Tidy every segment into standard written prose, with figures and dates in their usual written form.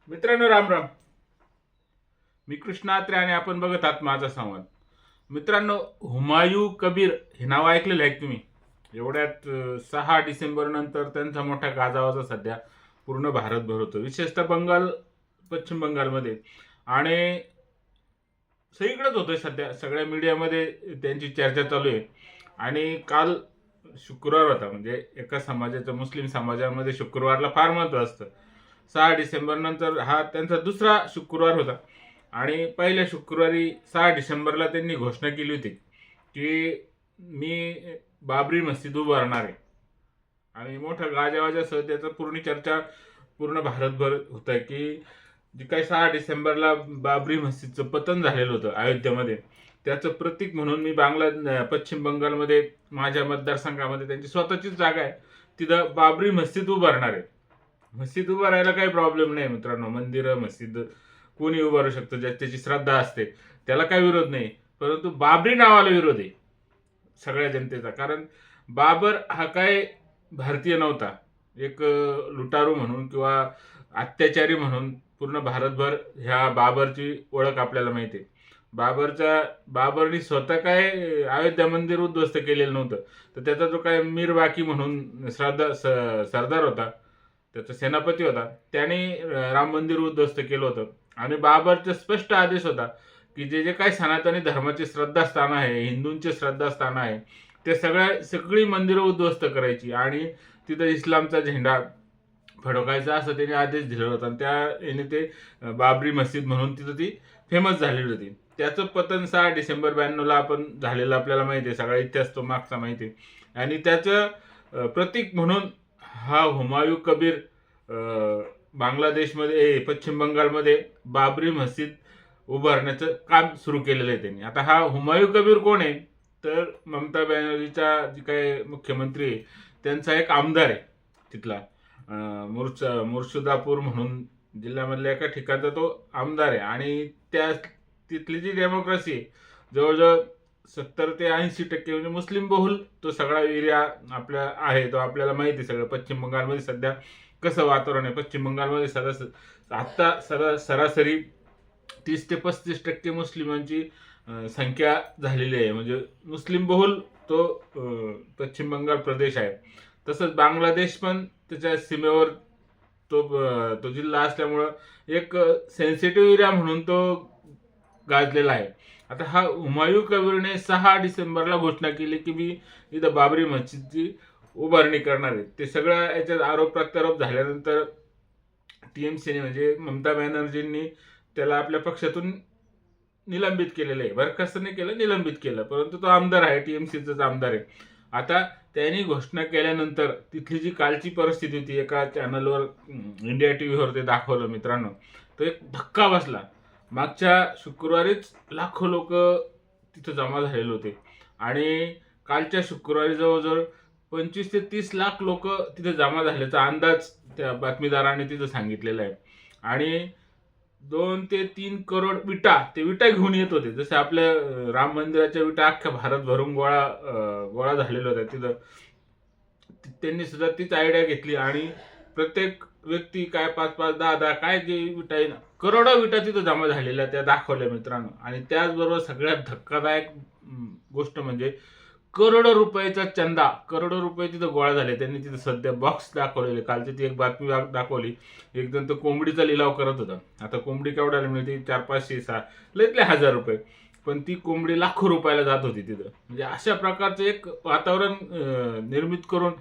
मित्रांनो, राम राम. मी कृष्णा आत्रे आणि आपण बघत आहात माझा संवाद. मित्रांनो, हुमायूं कबीर हे नाव ऐकलेलं आहे तुम्ही? एवढ्यात 6 डिसेंबर नंतर त्यांचा मोठा गाजावाजा सध्या पूर्ण भारतभर होतो, विशेषतः पश्चिम बंगालमध्ये. आणि सगळीकडेच होतोय सध्या, सगळ्या मीडियामध्ये त्यांची चर्चा चालू आहे. आणि काल शुक्रवार होता, म्हणजे एका समाजाच्या, मुस्लिम समाजामध्ये शुक्रवारला फार महत्त्व असतं. 6 डिसेंबर नंतर हा त्यांचा दुसरा शुक्रवार होता. आणि पहिल्या शुक्रवारी 6 डिसेंबरला त्यांनी घोषणा केली होती की मी बाबरी मस्जिद उभारणार आहे. आणि मोठ्या गाजावाजासह त्याचं पूर्ण चर्चा पूर्ण भारतभर होत आहे की जी काही 6 डिसेंबरला बाबरी मस्जिदचं पतन झालेलं होतं अयोध्येमध्ये, त्याचं प्रतीक म्हणून मी पश्चिम बंगालमध्ये माझ्या मतदारसंघामध्ये त्यांची स्वतःचीच जागा आहे, तिथं बाबरी मस्जिद उभारणार आहे. मस्जिद उभारायला काही प्रॉब्लेम नाही मित्रांनो. मंदिरं, मस्जिद कोणी उभारू शकतं, त्याची श्रद्धा असते, त्याला काही विरोध नाही. परंतु बाबरी नावाला विरोध आहे सगळ्या जनतेचा. कारण बाबर हा काय भारतीय नव्हता. एक लुटारू म्हणून किंवा अत्याचारी म्हणून पूर्ण भारतभर ह्या बाबरची ओळख आपल्याला माहिती आहे. बाबरनी स्वतः काय अयोध्या मंदिर उद्ध्वस्त केलेलं नव्हतं. तर त्याचा जो काय मीर बाकी म्हणून सरदार होता, त्याचा सेनापती होता, त्याने राम मंदिर उद्ध्वस्त केलं होतं. आणि बाबरचा स्पष्ट आदेश होता की जे जे काही सनातनी धर्माचे श्रद्धास्थान आहे, हिंदूंचे श्रद्धास्थान आहे, ते सगळी मंदिरं उद्ध्वस्त करायची आणि तिथं इस्लामचा झेंडा फडकायचा, असं त्याने आदेश दिला होता. आणि त्या याने ते बाबरी मस्जिद म्हणून तिथं ती फेमस झालेली होती. त्याचं पतन 6 डिसेंबर 92ला आपण झालेलं आपल्याला माहिती आहे, सगळा इतिहास तो मागचा माहिती आहे. आणि त्याचं प्रतीक म्हणून हा हुमायूं कबीर बांगलादेशमध्ये, पश्चिम बंगालमध्ये बाबरी मस्जिद उभारण्याचं काम सुरू केलेलं आहे त्यांनी. आता हा हुमायूं कबीर कोण आहे? तर ममता बॅनर्जीच्या जी काही मुख्यमंत्री आहे, त्यांचा एक आमदार आहे तिथला. मुर्शिदापूर म्हणून जिल्ह्यामधल्या एका ठिकाणचा तो आमदार आहे. आणि तिथली जी डेमोक्रेसी आहे, जवळजवळ 70 ते 80% म्हणजे मुस्लिम बहुल तो सगळा एरिया आपल्या आहे. तो आपल्याला माहिती आहे सगळं. पश्चिम बंगालमध्ये सध्या कसं वातावरण आहे. पश्चिम बंगालमध्ये सरासरी 30 ते 35% मुस्लिमांची संख्या झालेली आहे. म्हणजे मुस्लिम बहुल तो पश्चिम बंगाल प्रदेश आहे. तसंच बांगलादेश पण त्याच्या सीमेवर तो जिल्हा असल्यामुळं एक सेन्सिटिव्ह एरिया म्हणून तो गाजलेला आहे. आता हा हुमायूं कबीरने 6 डिसेंबरला घोषणा केली की मी इथं बाबरी मस्जिदची उभारणी करणार आहे. ते सगळं याच्यात आरोप प्रत्यारोप झाल्यानंतर टीएमसीने, म्हणजे ममता बॅनर्जींनी त्याला आपल्या पक्षातून निलंबित केलेलं आहे. बरखास्त नाही केलं, निलंबित केलं. परंतु तो आमदार आहे, टीएमसीचाच आमदार आहे. आता त्यांनी घोषणा केल्यानंतर तिथली जी कालची परिस्थिती होती, एका चॅनलवर इंडिया टीव्हीवर ते दाखवलं मित्रांनो, तो एक धक्का बसला. मागच्या शुक्रवारीच लाखो लोक तिथं जमा झालेले होते. आणि कालच्या शुक्रवारी जवळजवळ 25 ते 30 लाख लोक तिथे जमा झाल्याचा अंदाज त्या बातमीदारांनी तिथं सांगितलेला आहे. आणि 2 ते 3 करोड विटा घेऊन येत होते. जसे आपल्या राम मंदिराच्या विटा अख्ख्या भारत भरून गोळा झालेल्या होत्या तिथं. त्यांनी सुद्धा तीच आयडिया घेतली आणि प्रत्येक व्यक्ती काय 5-5, 10-10 काय जे विटा आहे ना, करोडो विटा तिथं जमा झालेल्या त्या दाखवल्या मित्रांनो. आणि त्याचबरोबर सगळ्यात धक्कादायक गोष्ट म्हणजे करोडो रुपयाचा चंदा, करोडो रुपये तिथं गोळा झाले. त्यांनी तिथं सध्या बॉक्स दाखवलेले. कालची ती एक बातमी दाखवली, एक जण तो कोंबडीचा लिलाव करत होता. आता कोंबडी केवढ्याला मिळते? 400-500 लयतले 1000 रुपये. पण ती कोंबडी लाखो रुपयाला जात होती तिथं. म्हणजे अशा प्रकारचं एक वातावरण निर्मित करून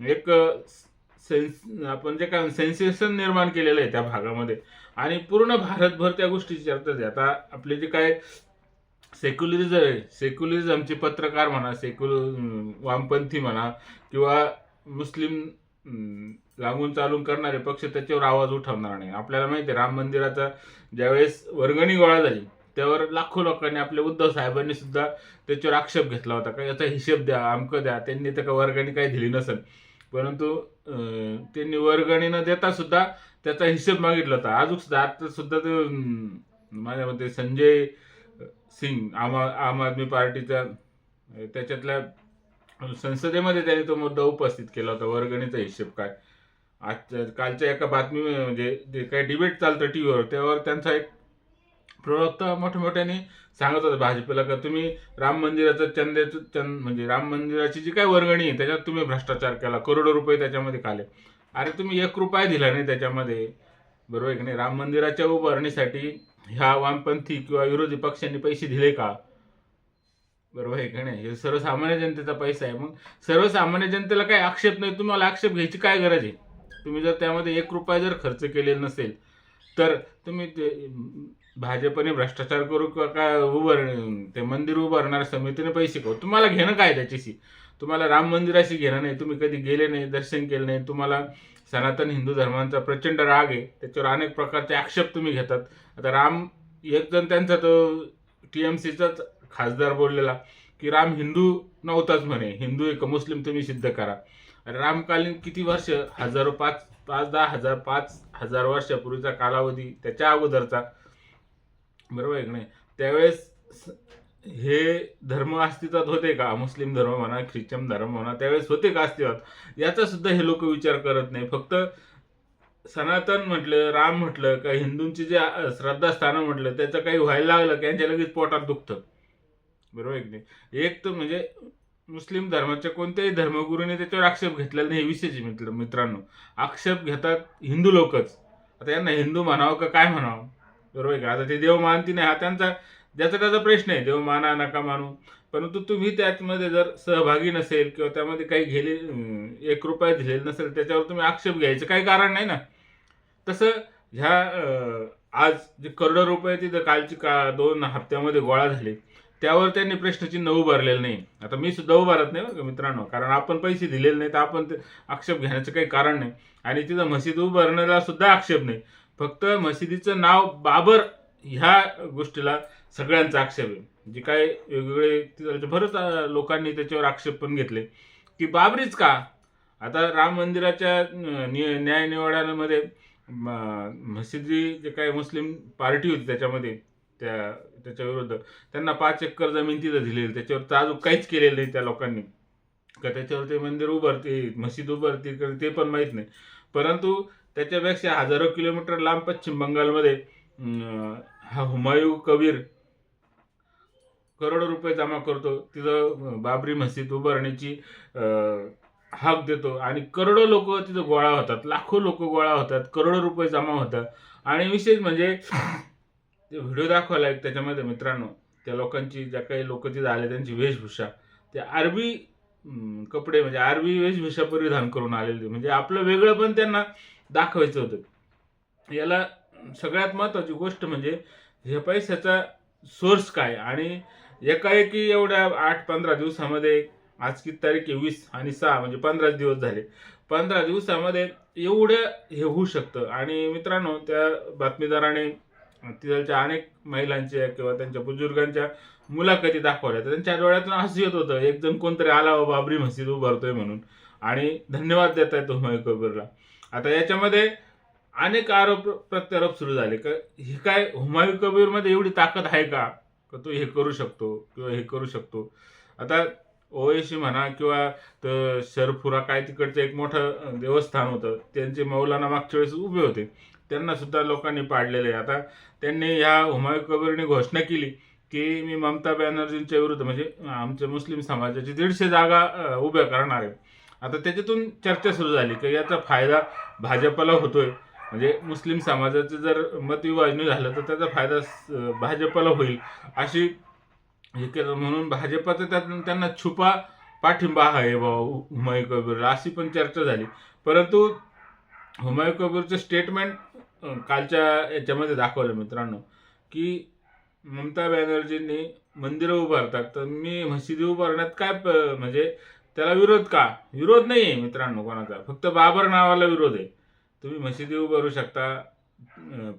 एक आपण जे काय सेन्सेशन निर्माण केलेलं आहे त्या भागामध्ये. आणि पूर्ण भारतभर त्या गोष्टीची चर्चा आहे. आता आपले जे काय सेक्युलरिझमचे पत्रकार म्हणा, वामपंथी म्हणा, किंवा मुस्लिम लागून चालून करणारे पक्ष त्याच्यावर आवाज उठवणार नाही. आपल्याला माहिती आहे, राम मंदिराचा ज्यावेळेस वर्गणी गोळा झाली त्यावर लाखो लोकांनी, आपल्या उद्धव साहेबांनी सुद्धा त्याच्यावर आक्षेप घेतला होता का याचा हिशेब द्या, अमकं द्या. त्यांनी तर का वर्गणी काही दिली नसेल, परंतु त्यांनी वर्गणी न देता सुद्धा त्याचा हिशेब मागितला होता. अजून सुद्धा आता सुद्धा ते माझ्या मते संजय सिंग, आम आदमी पार्टीचा, त्याच्यातल्या संसदेमध्ये त्यांनी तो मुद्दा उपस्थित केला होता, वर्गणीचा हिशेब काय. आज कालच्या एका बातमी म्हणजे जे काही डिबेट चालतं टीव्हीवर, त्यावर त्यांचा एक प्रवक्ता मोठ्याने सांगत होता भाजपला का तुम्ही राम मंदिराचं म्हणजे राम मंदिराची जी काय वर्गणी आहे त्याच्यात तुम्ही भ्रष्टाचार केला, करोडो रुपये त्याच्यामध्ये खाले. अरे तुम्ही 1 रुपया दिला नाही त्याच्यामध्ये, बरोबर आहे की नाही? राम मंदिराच्या उभारणीसाठी ह्या वामपंथी किंवा विरोधी पक्षांनी पैसे दिले का? बरोबर आहे का नाही? हे सर्वसामान्य जनतेचा पैसा आहे. मग सर्वसामान्य जनतेला काही आक्षेप नाही, तुम्हाला आक्षेप घ्यायची काय गरज आहे? तुम्ही जर त्यामध्ये 1 रुपया जर खर्च केलेला नसेल, तर तुम्ही ते भाजपने भ्रष्टाचार करू किंवा काय ते मंदिर उभारणाऱ्या समितीने पैसे खाऊ, तुम्हाला घेणं काय त्याच्याशी? तुम्हाला राम मंदिराशी घेणं नाही, तुम्ही कधी गेले नाही, दर्शन केलं नाही, तुम्हाला सनातन हिंदू धर्मांचा प्रचंड राग आहे, त्याच्यावर अनेक प्रकारचे आक्षेप तुम्ही घेतात. आता एक जण त्यांचा तो TMCचाच खासदार बोललेला की राम हिंदू नव्हताच म्हणे, हिंदू एक मुस्लिम तुम्ही सिद्ध करा. रामकालीन किती वर्ष, हजारो, 5,000 वर्षापूर्वीचा कालावधी, त्याच्या अगोदरचा, बरोबर आहे की नाही? त्यावेळेस हे धर्म अस्तित्वात होते का? मुस्लिम धर्म म्हणा, ख्रिश्चन धर्म म्हणा, त्यावेळेस होते का अस्तित्वात? याचा सुद्धा हे लोक विचार करत नाही. फक्त सनातन म्हटलं, राम म्हटलं का हिंदूंची जे श्रद्धास्थानं म्हटलं, त्याचं काही व्हायला लागलं की यांच्या लगेच पोटात दुखतं, बरोबर आहे की नाही? एक तर म्हणजे मुस्लिम धर्माच्या कोणत्याही धर्मगुरूने त्याच्यावर आक्षेप घेतलेला नाही, हे विशेष मित्रांनो. आक्षेप घेतात हिंदू लोकच. आता यांना हिंदू म्हणावं का काय म्हणावं, बरोबर आहे का? आता ते देव मानती नाही, हा त्यांचा ज्याचा त्याचा प्रश्न आहे, देव माना नका मानू. परंतु तुम्ही त्यामध्ये जर सहभागी नसेल किंवा त्यामध्ये काही 1 रुपया दिलेला नसेल, त्याच्यावर तुम्ही आक्षेप घ्यायचं काही कारण नाही ना. तसं ह्या आज जे करोडो रुपये तिथं कालची 2 हप्त्यामध्ये गोळा झाले, त्यावर त्यांनी प्रश्नचिन्ह उभारलेलं नाही. आता मी सुद्धा उभारत नाही बरं मित्रांनो, कारण आपण पैसे दिलेले नाही तर आपण ते आक्षेप घेण्याचं काही कारण नाही. आणि तिथं मशीद उभारण्याला सुद्धा आक्षेप नाही. फक्त मशिदीचं नाव बाबर ह्या गोष्टीला सगळ्यांचा आक्षेप आहे. जे काय वेगवेगळे तिथं बरंच लोकांनी त्याच्यावर आक्षेप पण घेतले की बाबरीच का? आता राम मंदिराच्या न्यायनिवाड्यामध्ये मशिदी जे काही मुस्लिम पार्टी होती त्याच्यामध्ये, त्याच्या विरुद्ध त्यांना 5 एकर जमीन तिथं दिलेली, त्याच्यावर अजून काहीच केलेलं नाही त्या लोकांनी. का त्याच्यावर ते मंदिर उभारते, मशीद उभारते ते पण माहीत नाही. परंतु त्याच्यापेक्षा हजारो किलोमीटर लांब पश्चिम बंगालमध्ये हा हुमायूं कबीर करोडो रुपये जमा करतो, तिथं बाबरी मस्जिद उभारण्याची हाक देतो आणि करोडो लोक तिथं गोळा होतात, लाखो लोक गोळा होतात, करोडो रुपये जमा होतात. आणि विशेष म्हणजे ते व्हिडिओ दाखवला एक त्याच्यामध्ये मित्रांनो, त्या लोकांची ज्या काही लोक तिथं आले त्यांची वेशभूषा, ते अरबी कपडे म्हणजे अरबी वेशभूषा परिधान करून आलेले, म्हणजे आपलं वेगळं पण त्यांना दाखवायचं होतं. याला सगळ्यात महत्त्वाची गोष्ट म्हणजे हे पैशाचा सोर्स काय, आणि एकाएकी एवढ्या 8-15 दिवसामध्ये, आज किती तारीख आहे, 20 आणि 6 म्हणजे 15 दिवस झाले, 15 दिवसामध्ये एवढं हे होऊ शकतं. आणि मित्रांनो, त्या बातमीदाराने तिथलच्या अनेक महिलांच्या किंवा त्यांच्या बुजुर्गांच्या मुलाखती दाखवल्या, तर त्यांच्या डोळ्यातून हसू येत होतं. एक जण कोणतरी आला बाबरी मस्जिद उभारतोय म्हणून आणि धन्यवाद देत आहे तो हुमायूं कबीरला. आता याच्यामध्ये अनेक आरोप प्रत्यारोप सुरू झाले का हे काय हुमायूं कबीरमध्ये एवढी ताकद आहे का तो हे करू शकतो किंवा हे करू शकतो? आता ओवेसी म्हणा किंवा तर शरफुरा काय तिकडचं एक मोठं देवस्थान होतं, त्यांचे मौलाना मागच्या वेळेस उभे होते, त्यांना सुद्धा लोकांनी पाडलेले आहे. आता त्यांनी ह्या हुमायूं कबीरने घोषणा केली की मी ममता बॅनर्जींच्या विरुद्ध म्हणजे आमच्या मुस्लिम समाजाची 150 जागा उभ्या करणार आहे. आता त्याच्यातून चर्चा सुरू झाली की याचा फायदा भाजपला होतोय, म्हणजे मुस्लिम समाजाचं जर मतविभाजन झालं तर त्याचा फायदा भाजपला होईल अशी हे केलं, म्हणून भाजपचा त्यांना छुपा पाठिंबा आहे बा हुमायूं कबीरला, अशी पण चर्चा झाली. परंतु हुमायूं कबीरचं स्टेटमेंट कालच्या याच्यामध्ये दाखवलं मित्रांनो की ममता बॅनर्जींनी मंदिरं उभारतात तर मी मशिदी उभारण्यात काय म्हणजे त्याला विरोध का? विरोध नाही आहे मित्रांनो कोणाचा, फक्त बाबर नावाला विरोध आहे. तुम्ही मशिदी उभारू शकता,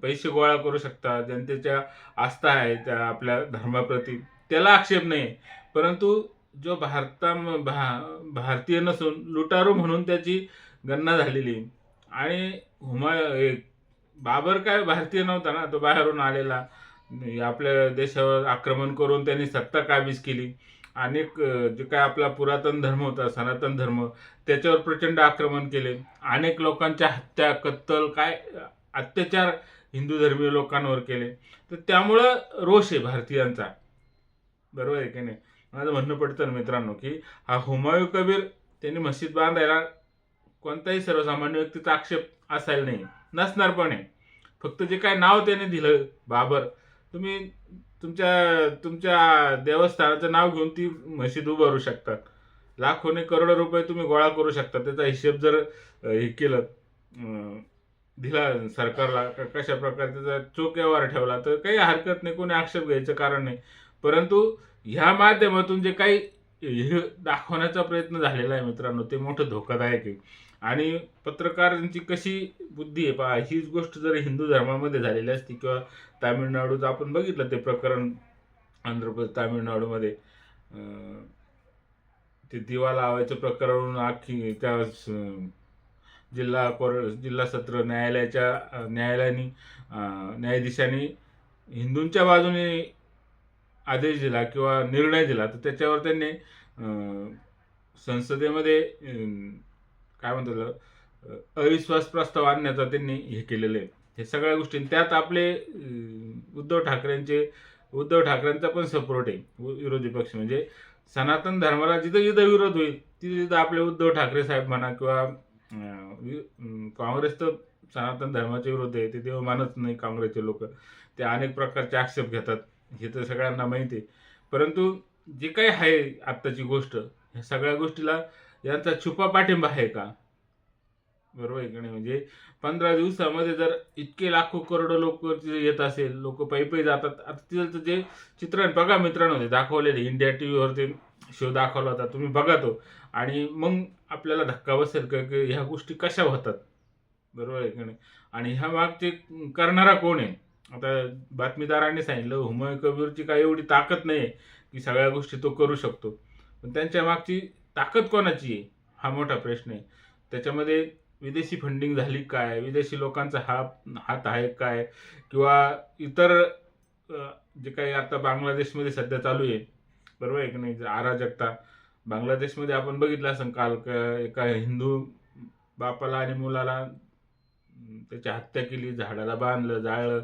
पैसे गोळा करू शकता, जनतेच्या आस्था आहे त्या आपल्या धर्माप्रती, त्याला आक्षेप नाही. परंतु जो भारतीय नसून लुटारू म्हणून त्याची गणना झालेली, आणि बाबर काय भारतीय नव्हता ना, तो बाहेरून आलेला, आपल्या देशावर आक्रमण करून त्यांनी सत्ता काबीज केली अनेक जे काय आपला पुरातन धर्म होता, सनातन धर्म, त्याच्यावर प्रचंड आक्रमण केले. अनेक लोकांच्या हत्या, कत्तल, काय अत्याचार हिंदू धर्मीय लोकांवर केले. तर त्यामुळं रोष आहे भारतीयांचा, बरोबर आहे की नाही. माझं म्हणणं पडतं ना मित्रांनो, की हा हुमायूं कबीर त्यांनी मस्जिद बांधायला कोणताही सर्वसामान्य व्यक्तीचा आक्षेप असायला नाही, नसणार पण आहे. फक्त जे काय नाव त्याने दिलं बाबर, तुम्ही तुमच्या तुमच्या देवस्थानाचं नाव घेऊन ती मशीद उभारू शकतात. लाखोने करोडो रुपये तुम्ही गोळा करू शकता. त्याचा हिशेब जर हे केलं, दिला सरकारला, कशा प्रकारे त्याचा चोख व्यवहार ठेवला, तर काही हरकत नाही, कोणी आक्षेप घ्यायचं कारण नाही. परंतु ह्या माध्यमातून जे काही हे दाखवण्याचा प्रयत्न झालेला आहे मित्रांनो, ते मोठं धोकादायक आहे. आणि पत्रकारांची कशी बुद्धी आहे पहा, हीच गोष्ट जर हिंदू धर्मामध्ये झालेली असती किंवा तामिळनाडूचं आपण बघितलं ते प्रकरण, आंध्र प्रदेश तामिळनाडूमध्ये ते दिवा लावायचं प्रकरण, अख्खी त्या जिल्हा सत्र न्यायालयाने न्यायाधीशांनी हिंदूंच्या बाजूने आदेश दिला किंवा निर्णय दिला, तर त्याच्यावर त्यांनी संसदेमध्ये काय म्हणतात अविश्वास प्रस्ताव आणण्याचा त्यांनी हे केलेलं आहे. हे सगळ्या गोष्टी त्यात आपले उद्धव ठाकरेंचा पण सपोर्ट आहे. विरोधी पक्ष म्हणजे सनातन धर्माला जिथं जिथं विरोध होईल तिथे तिथं आपले उद्धव ठाकरे साहेब म्हणा किंवा काँग्रेस तर सनातन धर्माच्या विरोध आहे, ते देव मानत नाही काँग्रेसचे लोक, ते अनेक प्रकारचे आक्षेप घेतात, हे तर सगळ्यांना माहिती आहे. परंतु जे काही आहे आत्ताची गोष्ट, ह्या सगळ्या गोष्टीला यांचा छुपा पाठिंबा आहे का, बरोबर आहे की नाही. म्हणजे 15 दिवसामध्ये जर इतके लाखो करोडो लोक येत असेल, लोक पायी पायी जातात. आता तिथं जे चित्रण बघा मित्रांनो, ते दाखवलेले इंडिया टीव्हीवर ते शो दाखवला होता, तुम्ही बघा तो, आणि मग आपल्याला धक्का बसेल की ह्या गोष्टी कशा होतात, बरोबर आहे की नाही. आणि ह्या मागचे करणारा कोण आहे. आता बातमीदारांनी सांगितलं हुमायूं कबीरची काही एवढी ताकद नाही आहे की सगळ्या गोष्टी तो करू शकतो, पण त्यांच्या मागची ताकद कोणाची आहे हा मोठा प्रश्न आहे. त्याच्यामध्ये विदेशी फंडिंग झाली काय, विदेशी लोकांचा हात आहे काय, किंवा इतर जे काही आता बांगलादेशमध्ये सध्या चालू आहे, बरोबर आहे की नाही, अराजकता. बांगलादेशमध्ये आपण बघितलं असं काल एका हिंदू बापाला आणि मुलाला त्याची हत्या केली, झाडाला बांधलं, जाळलं,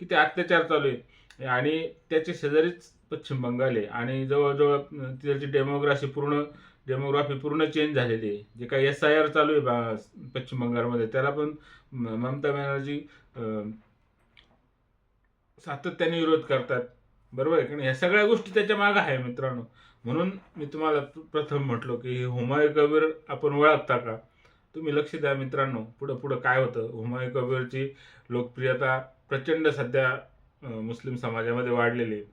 किती अत्याचार चालू आहे. आणि त्याचे शेजारीच पश्चिम बंगाल आहे आणि जवळजवळ त्याची डेमोग्राफी पूर्ण चेंज झालेली आहे. जे काही SIR चालू आहे पश्चिम बंगालमध्ये, त्याला पण ममता बॅनर्जी सातत्याने विरोध करतात, बरोबर आहे की नाही. ह्या सगळ्या गोष्टी त्याच्या मागे आहे मित्रांनो. म्हणून मी तुम्हाला प्रथम म्हटलो की हुमायूं कबीर आपण ओळखता का, तुम्ही लक्ष द्या मित्रांनो. पुढं पुढं काय होतं. हुमायूं कबीरची लोकप्रियता प्रचंड सध्या मुस्लिम समाजामध्ये वाढलेली आहे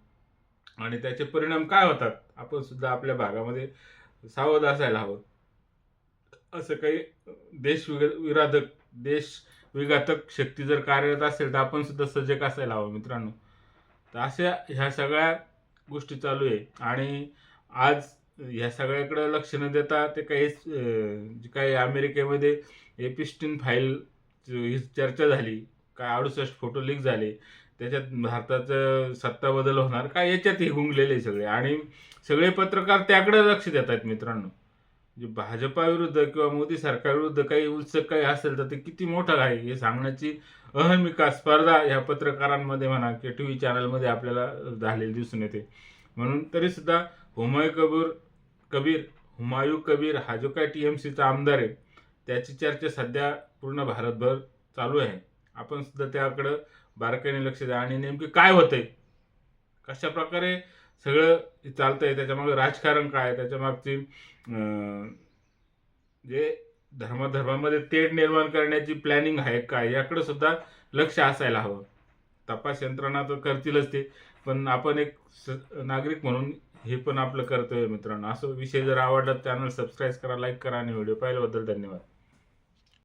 आणि त्याचे परिणाम काय होतात, आपण सुद्धा आपल्या भागामध्ये सावध असायला हवं. असं काही देश विघातक शक्ती जर कार्यरत असेल तर आपण सुद्धा सजग असायला हवं मित्रांनो. तर अशा ह्या सगळ्या गोष्टी चालू आहे आणि आज ह्या सगळ्याकडे लक्ष न देता ते काही जे काही अमेरिकेमध्ये एपिस्टीन फाईल ही चर्चा झाली, काय 68 फोटो लीक झाले, त्याच्यात भारताचं सत्ता बदल होणार काय, याच्यात हे गुंगलेले सगळे, आणि सगळे पत्रकार त्याकडे लक्ष देत आहेत मित्रांनो. जे भाजपा विरुद्ध किंवा मोदी सरकार विरुद्ध काही उत्सुक काही असेल तर ते किती मोठं आहे हे सांगण्याची अहमिका स्पर्धा ह्या पत्रकारांमध्ये म्हणा किंवा TV चॅनलमध्ये आपल्याला झालेली दिसून येते. म्हणून तरीसुद्धा हुमायूं कबीर हा जो काय TMCचा आमदार आहे, त्याची चर्चा सध्या पूर्ण भारतभर चालू आहे. आपण सुद्धा त्याकडं बारकाईने लक्ष द्या आणि नेमके काय होतंय, कशा प्रकारे सगळं चालतंय, त्याच्यामागे राजकारण काय, त्याच्यामागची जे धर्मामध्ये तेढ निर्माण करण्याची प्लॅनिंग आहे काय, याकडे सुद्धा लक्ष असायला हवं. तपास यंत्रणा तर करतीलच ते, पण आपण एक नागरिक म्हणून हे पण आपलं कर्तव्य मित्रांनो. असं विषय जर आवडला चॅनल सबस्क्राईब करा, लाईक करा आणि व्हिडिओ पाहिल्याबद्दल धन्यवाद.